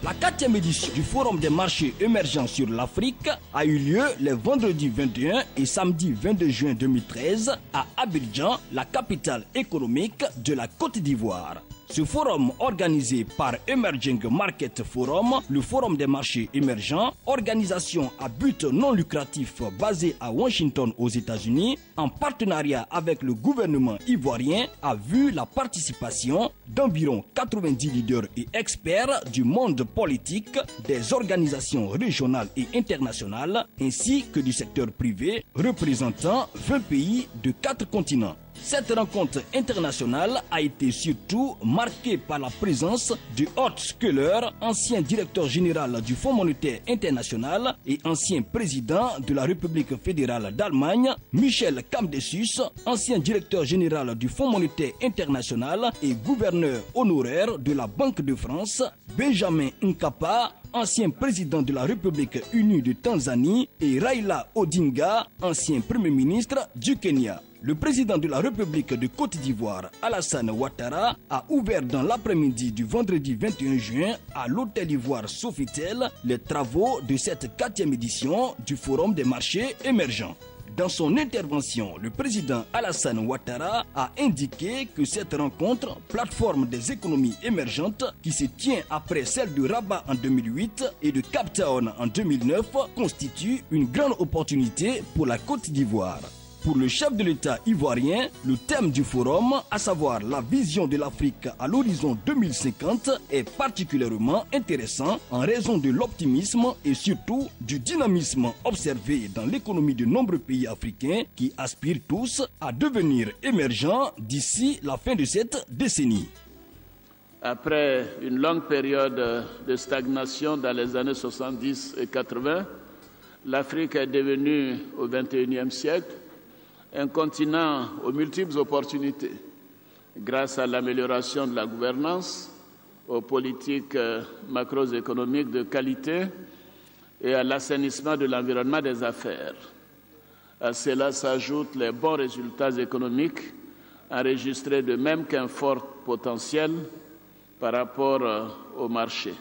La 4e édition du Forum des marchés émergents sur l'Afrique a eu lieu les vendredis 21 et samedi 22 juin 2013 à Abidjan, la capitale économique de la Côte d'Ivoire. Ce forum organisé par Emerging Market Forum, le Forum des marchés émergents, organisation à but non lucratif basée à Washington aux États-Unis, en partenariat avec le gouvernement ivoirien, a vu la participation d'environ 90 leaders et experts du monde politique, des organisations régionales et internationales, ainsi que du secteur privé, représentant 20 pays de 4 continents. Cette rencontre internationale a été surtout marquée par la présence de Horst Köhler, ancien directeur général du Fonds monétaire international et ancien président de la République fédérale d'Allemagne, Michel Camdessus, ancien directeur général du Fonds monétaire international et gouverneur honoraire de la Banque de France, Benjamin Mkapa, ancien président de la République unie de Tanzanie, et Raila Odinga, ancien premier ministre du Kenya. Le président de la République de Côte d'Ivoire, Alassane Ouattara, a ouvert dans l'après-midi du vendredi 21 juin à l'Hôtel Ivoire Sofitel les travaux de cette 4e édition du Forum des marchés émergents. Dans son intervention, le président Alassane Ouattara a indiqué que cette rencontre, plateforme des économies émergentes, qui se tient après celle de Rabat en 2008 et de Cape Town en 2009, constitue une grande opportunité pour la Côte d'Ivoire. Pour le chef de l'État ivoirien, le thème du forum, à savoir la vision de l'Afrique à l'horizon 2050, est particulièrement intéressant en raison de l'optimisme et surtout du dynamisme observé dans l'économie de nombreux pays africains qui aspirent tous à devenir émergents d'ici la fin de cette décennie. Après une longue période de stagnation dans les années 70 et 80, l'Afrique est devenue au XXIe siècle un continent aux multiples opportunités, grâce à l'amélioration de la gouvernance, aux politiques macroéconomiques de qualité et à l'assainissement de l'environnement des affaires. À cela s'ajoutent les bons résultats économiques enregistrés de même qu'un fort potentiel par rapport au marché.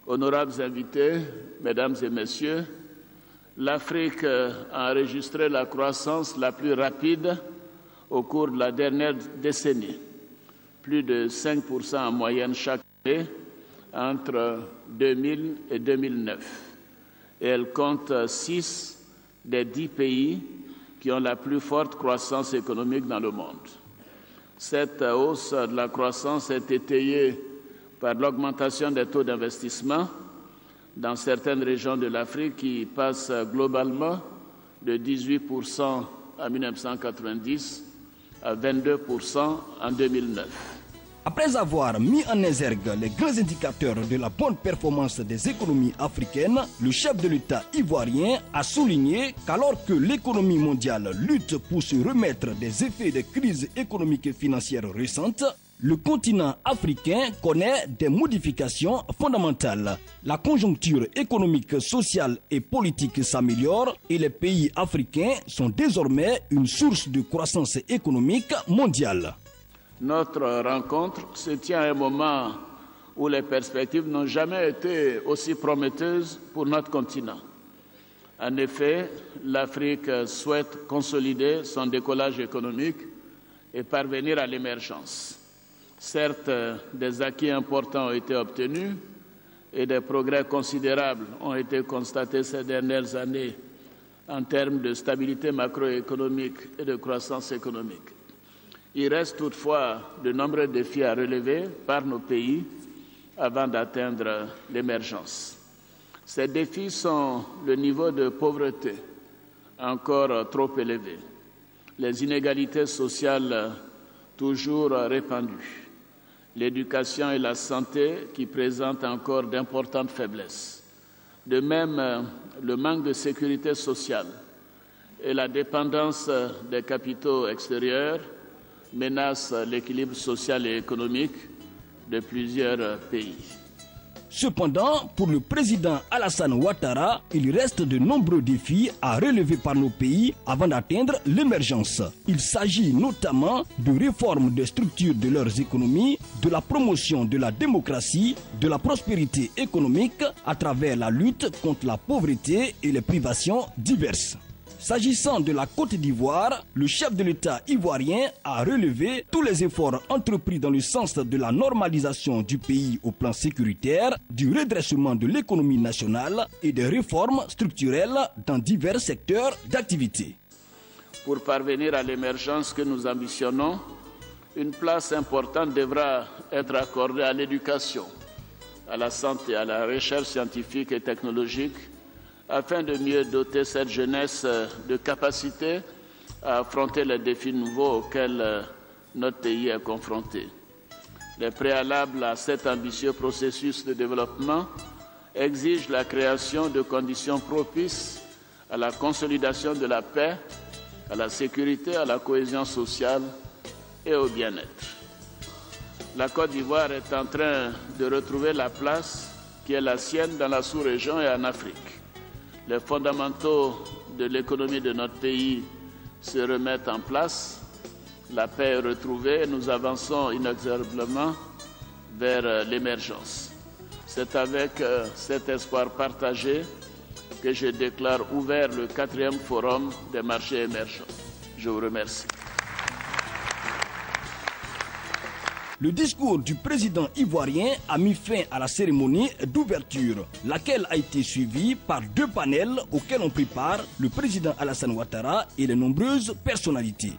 Honorables invités, Mesdames et Messieurs, l'Afrique a enregistré la croissance la plus rapide au cours de la dernière décennie, plus de 5% en moyenne chaque année entre 2000 et 2009. Et elle compte 6 des 10 pays qui ont la plus forte croissance économique dans le monde. Cette hausse de la croissance est étayée par l'augmentation des taux d'investissement dans certaines régions de l'Afrique qui passent globalement de 18% en 1990 à 22% en 2009. Après avoir mis en exergue les grands indicateurs de la bonne performance des économies africaines, le chef de l'État ivoirien a souligné qu'alors que l'économie mondiale lutte pour se remettre des effets des crises économiques et financières récentes, le continent africain connaît des modifications fondamentales. La conjoncture économique, sociale et politique s'améliore et les pays africains sont désormais une source de croissance économique mondiale. Notre rencontre se tient à un moment où les perspectives n'ont jamais été aussi prometteuses pour notre continent. En effet, l'Afrique souhaite consolider son décollage économique et parvenir à l'émergence. Certes, des acquis importants ont été obtenus et des progrès considérables ont été constatés ces dernières années en termes de stabilité macroéconomique et de croissance économique. Il reste toutefois de nombreux défis à relever par nos pays avant d'atteindre l'émergence. Ces défis sont le niveau de pauvreté encore trop élevé, les inégalités sociales toujours répandues l'éducation et la santé qui présentent encore d'importantes faiblesses. De même, le manque de sécurité sociale et la dépendance des capitaux extérieurs menacent l'équilibre social et économique de plusieurs pays. Cependant, pour le président Alassane Ouattara, il reste de nombreux défis à relever par nos pays avant d'atteindre l'émergence. Il s'agit notamment de réformes des structures de leurs économies, de la promotion de la démocratie, de la prospérité économique à travers la lutte contre la pauvreté et les privations diverses. S'agissant de la Côte d'Ivoire, le chef de l'État ivoirien a relevé tous les efforts entrepris dans le sens de la normalisation du pays au plan sécuritaire, du redressement de l'économie nationale et des réformes structurelles dans divers secteurs d'activité. Pour parvenir à l'émergence que nous ambitionnons, une place importante devra être accordée à l'éducation, à la santé, à la recherche scientifique et technologique, afin de mieux doter cette jeunesse de capacités à affronter les défis nouveaux auxquels notre pays est confronté. Les préalables à cet ambitieux processus de développement exigent la création de conditions propices à la consolidation de la paix, à la sécurité, à la cohésion sociale et au bien-être. La Côte d'Ivoire est en train de retrouver la place qui est la sienne dans la sous-région et en Afrique. Les fondamentaux de l'économie de notre pays se remettent en place, la paix est retrouvée et nous avançons inexorablement vers l'émergence. C'est avec cet espoir partagé que je déclare ouvert le 4e forum des marchés émergents. Je vous remercie. Le discours du président ivoirien a mis fin à la cérémonie d'ouverture, laquelle a été suivie par 2 panels auxquels ont pris part le président Alassane Ouattara et les nombreuses personnalités.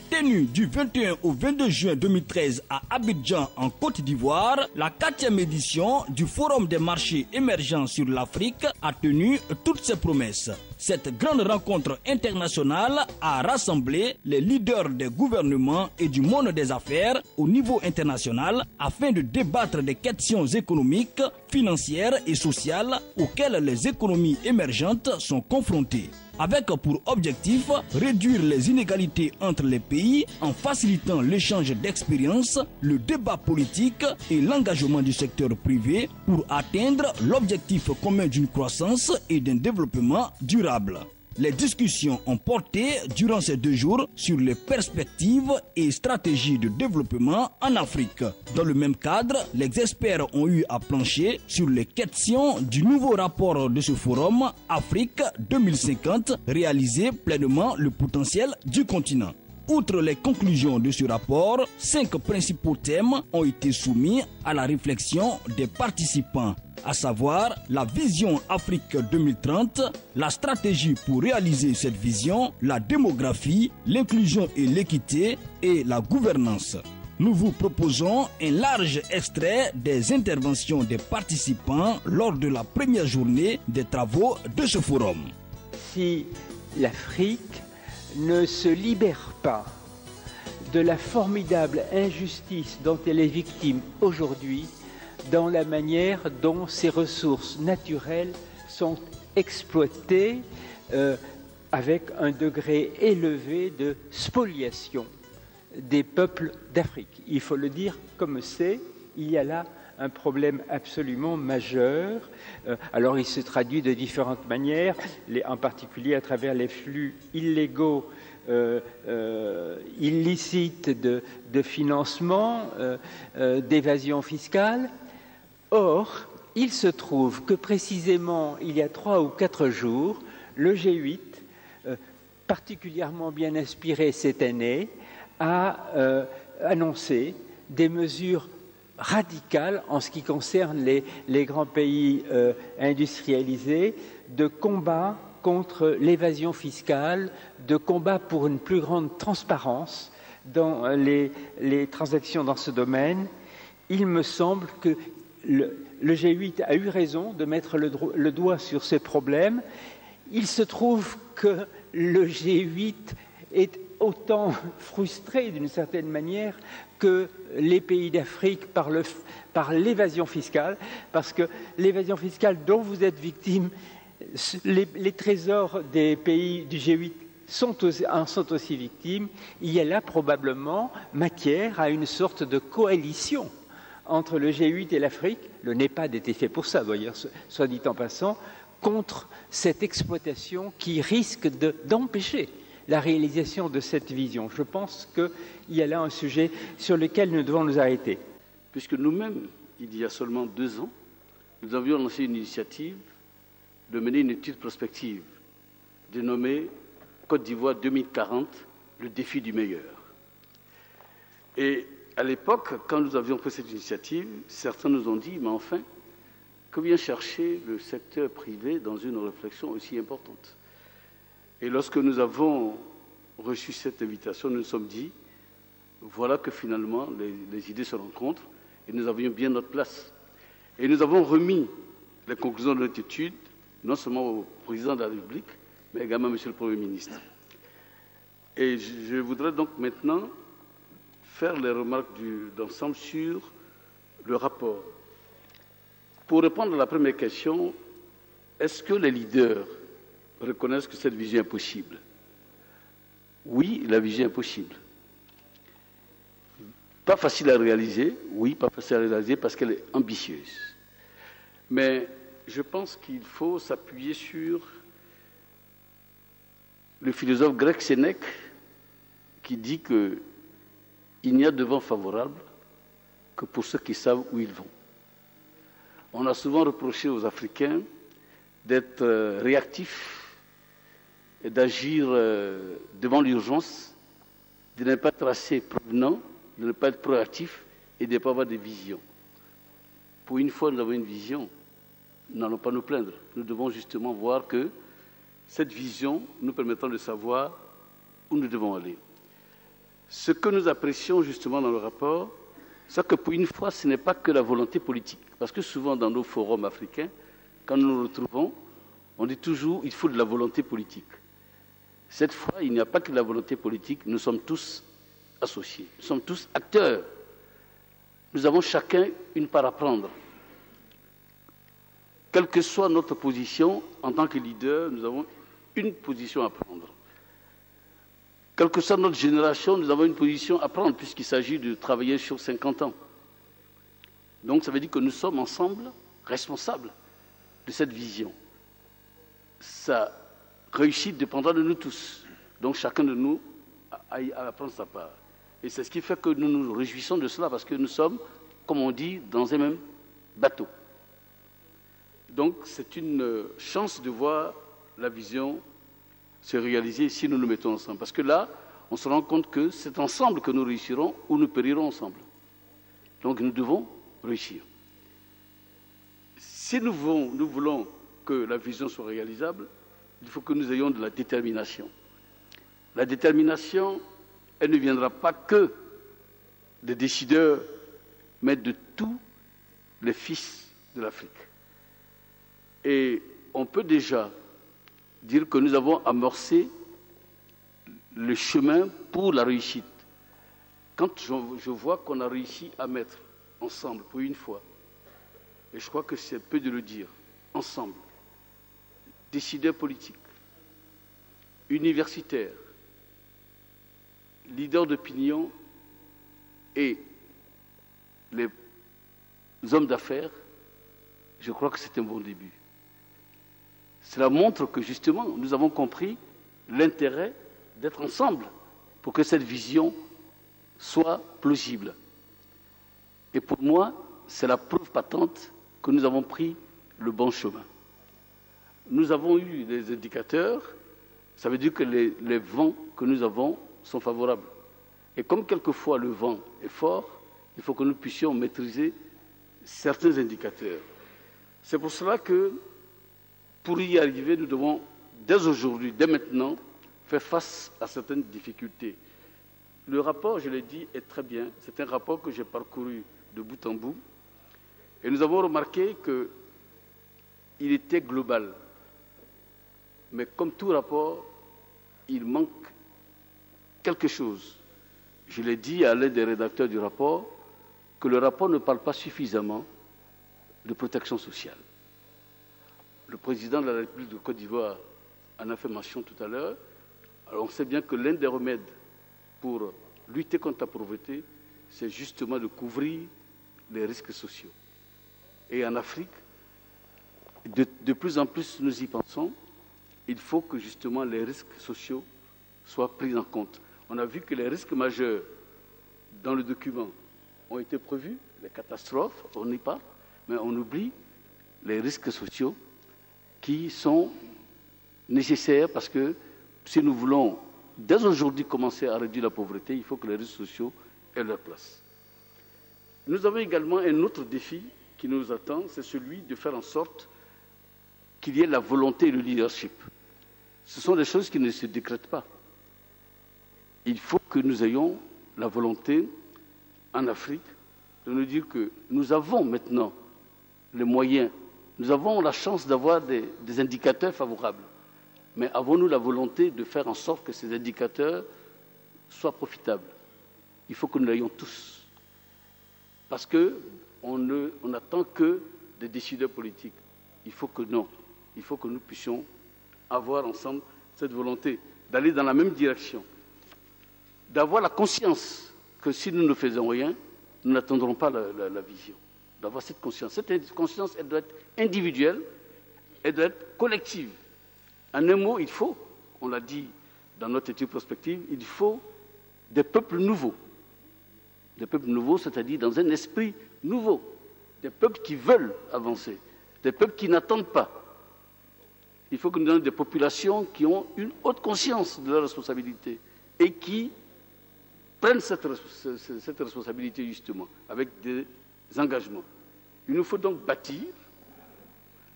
Tenue du 21 au 22 juin 2013 à Abidjan en Côte d'Ivoire, la 4e édition du Forum des marchés émergents sur l'Afrique a tenu toutes ses promesses. Cette grande rencontre internationale a rassemblé les leaders des gouvernements et du monde des affaires au niveau international afin de débattre des questions économiques, financières et sociales auxquelles les économies émergentes sont confrontées, avec pour objectif réduire les inégalités entre les pays en facilitant l'échange d'expériences, le débat politique et l'engagement du secteur privé pour atteindre l'objectif commun d'une croissance et d'un développement durable. Les discussions ont porté durant ces 2 jours sur les perspectives et stratégies de développement en Afrique. Dans le même cadre, les experts ont eu à plancher sur les questions du nouveau rapport de ce forum Afrique 2050, réaliser pleinement le potentiel du continent. Outre les conclusions de ce rapport, 5 principaux thèmes ont été soumis à la réflexion des participants, à savoir la vision Afrique 2030, la stratégie pour réaliser cette vision, la démographie, l'inclusion et l'équité et la gouvernance. Nous vous proposons un large extrait des interventions des participants lors de la première journée des travaux de ce forum. Si l'Afrique ne se libère pas de la formidable injustice dont elle est victime aujourd'hui, dans la manière dont ses ressources naturelles sont exploitées avec un degré élevé de spoliation des peuples d'Afrique. Il faut le dire comme c'est, il y a là un problème absolument majeur. Alors il se traduit de différentes manières, en particulier à travers les flux illégaux, illicites de financement, d'évasion fiscale. Or, il se trouve que précisément, il y a 3 ou 4 jours, le G8, particulièrement bien inspiré cette année, a annoncé des mesures radicales en ce qui concerne les grands pays industrialisés, de combat contre l'évasion fiscale, de combat pour une plus grande transparence dans les transactions dans ce domaine. Il me semble que le G8 a eu raison de mettre le doigt sur ces problèmes. Il se trouve que le G8 est autant frustré d'une certaine manière que les pays d'Afrique par l'évasion fiscale, parce que l'évasion fiscale dont vous êtes victime, les trésors des pays du G8 en sont aussi victimes. Il y a là probablement matière à une sorte de coalition entre le G8 et l'Afrique. Le NEPAD était fait pour ça, d'ailleurs, soit dit en passant, contre cette exploitation qui risque d'empêcher la réalisation de cette vision. Je pense qu'il y a là un sujet sur lequel nous devons nous arrêter. Puisque nous-mêmes, il y a seulement 2 ans, nous avions lancé une initiative de mener une étude prospective dénommée Côte d'Ivoire 2040, le défi du meilleur. Et à l'époque, quand nous avions pris cette initiative, certains nous ont dit, mais enfin, que vient chercher le secteur privé dans une réflexion aussi importante? Et lorsque nous avons reçu cette invitation, nous nous sommes dit, voilà que finalement les idées se rencontrent et nous avions bien notre place. Et nous avons remis les conclusions de notre étude, non seulement au président de la République, mais également à M. le Premier ministre. Et je voudrais donc maintenant faire les remarques d'ensemble sur le rapport. Pour répondre à la première question, est-ce que les leaders reconnaissent que cette vision est possible? Oui, la vision est possible. Pas facile à réaliser, oui, pas facile à réaliser parce qu'elle est ambitieuse. Mais je pense qu'il faut s'appuyer sur le philosophe grec Sénèque qui dit qu'il n'y a de vent favorable que pour ceux qui savent où ils vont. On a souvent reproché aux Africains d'être réactifs et d'agir devant l'urgence, de ne pas être assez provenant, de ne pas être proactif et de ne pas avoir de vision. Pour une fois, nous avons une vision. Nous n'allons pas nous plaindre. Nous devons justement voir que cette vision nous permettra de savoir où nous devons aller. Ce que nous apprécions justement dans le rapport, c'est que pour une fois, ce n'est pas que la volonté politique. Parce que souvent dans nos forums africains, quand nous nous retrouvons, on dit toujours qu'il faut de la volonté politique. Cette fois, il n'y a pas que de la volonté politique, nous sommes tous associés, nous sommes tous acteurs. Nous avons chacun une part à prendre. Quelle que soit notre position, en tant que leader, nous avons une position à prendre. Quelle que soit notre génération, nous avons une position à prendre, puisqu'il s'agit de travailler sur 50 ans. Donc ça veut dire que nous sommes ensemble responsables de cette vision. Sa réussite dépendra de nous tous. Donc chacun de nous a à prendre sa part. Et c'est ce qui fait que nous nous réjouissons de cela, parce que nous sommes, comme on dit, dans un même bateau. Donc c'est une chance de voir la vision se réaliser si nous nous mettons ensemble. Parce que là, on se rend compte que c'est ensemble que nous réussirons ou nous périrons ensemble. Donc nous devons réussir. Si nous voulons que la vision soit réalisable, il faut que nous ayons de la détermination. La détermination, elle ne viendra pas que des décideurs, mais de tous les fils de l'Afrique. Et on peut déjà dire que nous avons amorcé le chemin pour la réussite. Quand je vois qu'on a réussi à mettre ensemble, pour une fois, et je crois que c'est peu de le dire, ensemble, décideurs politiques, universitaires, leaders d'opinion et les hommes d'affaires, je crois que c'est un bon début. Cela montre que justement, nous avons compris l'intérêt d'être ensemble pour que cette vision soit plausible. Et pour moi, c'est la preuve patente que nous avons pris le bon chemin. nous avons eu des indicateurs, ça veut dire que les vents que nous avons sont favorables. Et comme quelquefois le vent est fort, il faut que nous puissions maîtriser certains indicateurs. C'est pour cela que, pour y arriver, nous devons, dès aujourd'hui, dès maintenant, faire face à certaines difficultés. Le rapport, je l'ai dit, est très bien. C'est un rapport que j'ai parcouru de bout en bout. Et nous avons remarqué qu'il était global. Mais comme tout rapport, il manque quelque chose. Je l'ai dit à l'aide des rédacteurs du rapport, que le rapport ne parle pas suffisamment de protection sociale. Le président de la République de Côte d'Ivoire en a fait mention tout à l'heure. Alors on sait bien que l'un des remèdes pour lutter contre la pauvreté, c'est justement de couvrir les risques sociaux. Et en Afrique, de plus en plus nous y pensons, il faut que justement les risques sociaux soient pris en compte. On a vu que les risques majeurs dans le document ont été prévus, les catastrophes, on y parle, mais on oublie les risques sociaux qui sont nécessaires parce que si nous voulons dès aujourd'hui commencer à réduire la pauvreté, il faut que les risques sociaux aient leur place. Nous avons également un autre défi qui nous attend, c'est celui de faire en sorte qu'il y ait la volonté et le leadership. Ce sont des choses qui ne se décrètent pas. Il faut que nous ayons la volonté en Afrique de nous dire que nous avons maintenant les moyens, nous avons la chance d'avoir des indicateurs favorables. Mais avons-nous la volonté de faire en sorte que ces indicateurs soient profitables? Il faut que nous l'ayons tous. Parce qu'on n'attend que des décideurs politiques. Il faut que non. Il faut que nous puissions avoir ensemble cette volonté d'aller dans la même direction. D'avoir la conscience que si nous ne faisons rien, nous n'atteindrons pas la vision. D'avoir cette conscience. Cette conscience, elle doit être individuelle, elle doit être collective. En un mot, il faut, on l'a dit dans notre étude prospective, il faut des peuples nouveaux. Des peuples nouveaux, c'est-à-dire dans un esprit nouveau. Des peuples qui veulent avancer. Des peuples qui n'attendent pas. Il faut que nous ayons des populations qui ont une haute conscience de leur responsabilité et qui prennent cette responsabilité justement avec des engagements. Il nous faut donc bâtir,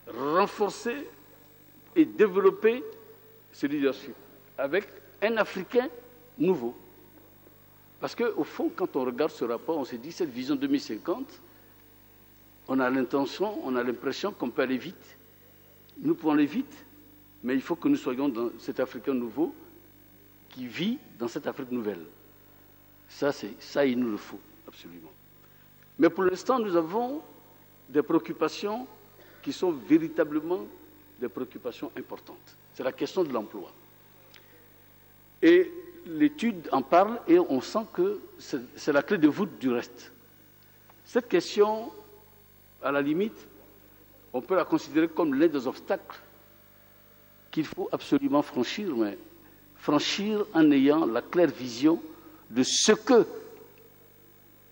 renforcer et développer ce leadership avec un Africain nouveau. Parce qu'au fond, quand on regarde ce rapport, on s'est dit, cette vision 2050, on a l'impression qu'on peut aller vite. Nous pouvons aller vite, mais il faut que nous soyons dans cet Africain nouveau qui vit dans cette Afrique nouvelle. Ça, il nous le faut, absolument. Mais pour l'instant, nous avons des préoccupations qui sont véritablement des préoccupations importantes. C'est la question de l'emploi. Et l'étude en parle et on sent que c'est la clé de voûte du reste. Cette question, à la limite, on peut la considérer comme l'un des obstacles qu'il faut absolument franchir, mais franchir en ayant la claire vision de ce que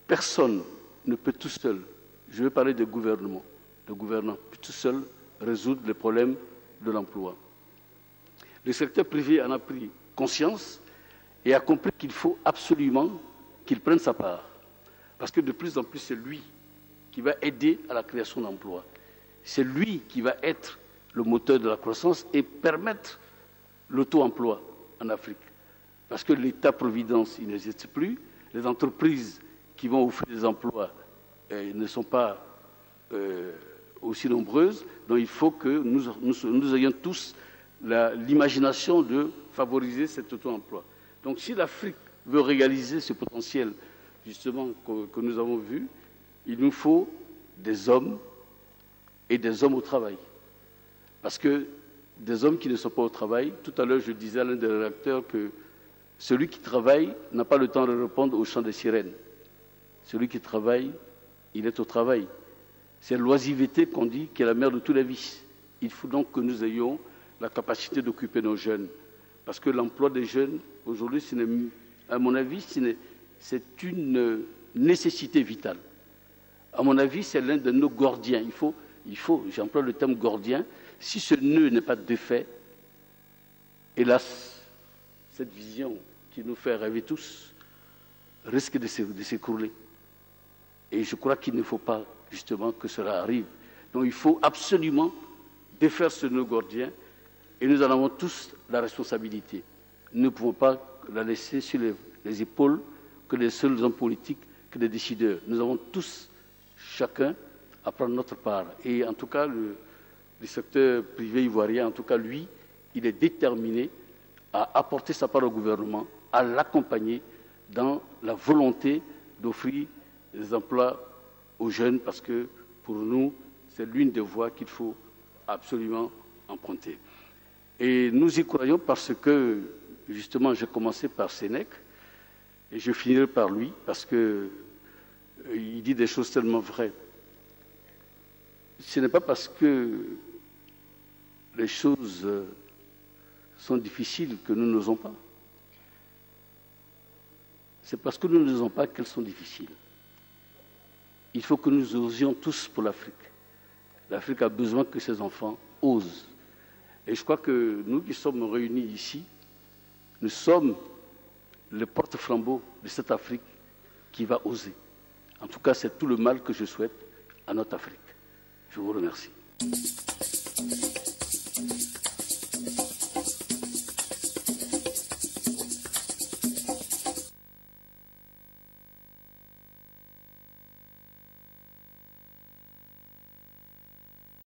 personne ne peut tout seul, je vais parler de gouvernement, de gouvernants, peut tout seul résoudre les problèmes de l'emploi. Le secteur privé en a pris conscience et a compris qu'il faut absolument qu'il prenne sa part. Parce que de plus en plus, c'est lui qui va aider à la création d'emplois. C'est lui qui va être le moteur de la croissance et permettre l'auto-emploi en Afrique. Parce que l'État-providence, il n'existe plus. Les entreprises qui vont offrir des emplois ne sont pas aussi nombreuses. Donc il faut que nous ayons tous l'imagination de favoriser cet auto-emploi. Donc si l'Afrique veut réaliser ce potentiel, justement, que nous avons vu, il nous faut des hommes et des hommes au travail. Parce que des hommes qui ne sont pas au travail, tout à l'heure je disais à l'un des rédacteurs que celui qui travaille n'a pas le temps de répondre au chant des sirènes. Celui qui travaille, il est au travail. C'est l'oisiveté qu'on dit qui est la mère de tous les vices. Il faut donc que nous ayons la capacité d'occuper nos jeunes. Parce que l'emploi des jeunes, aujourd'hui, à mon avis, c'est une nécessité vitale. À mon avis, c'est l'un de nos gordiens. Il faut, j'emploie le terme gordien, Si ce nœud n'est pas défait, hélas, cette vision qui nous fait rêver tous risque de s'écrouler. Et je crois qu'il ne faut pas justement que cela arrive. Donc il faut absolument défaire ce nœud gordien et nous en avons tous la responsabilité. Nous ne pouvons pas la laisser sur les épaules que les seuls hommes politiques, que les décideurs. Nous avons tous, chacun, à prendre notre part. Et en tout cas, le secteur privé ivoirien, en tout cas lui, il est déterminé à apporter sa part au gouvernement, à l'accompagner dans la volonté d'offrir des emplois aux jeunes, parce que pour nous, c'est l'une des voies qu'il faut absolument emprunter. Et nous y croyons parce que, justement, j'ai commencé par Sénèque, et je finirai par lui, parce qu'il dit des choses tellement vraies. Ce n'est pas parce que les choses sont difficiles que nous n'osons pas. C'est parce que nous n'osons pas qu'elles sont difficiles. Il faut que nous osions tous pour l'Afrique. L'Afrique a besoin que ses enfants osent. Et je crois que nous qui sommes réunis ici, nous sommes le porte-flambeau de cette Afrique qui va oser. En tout cas, c'est tout le mal que je souhaite à notre Afrique. Je vous remercie.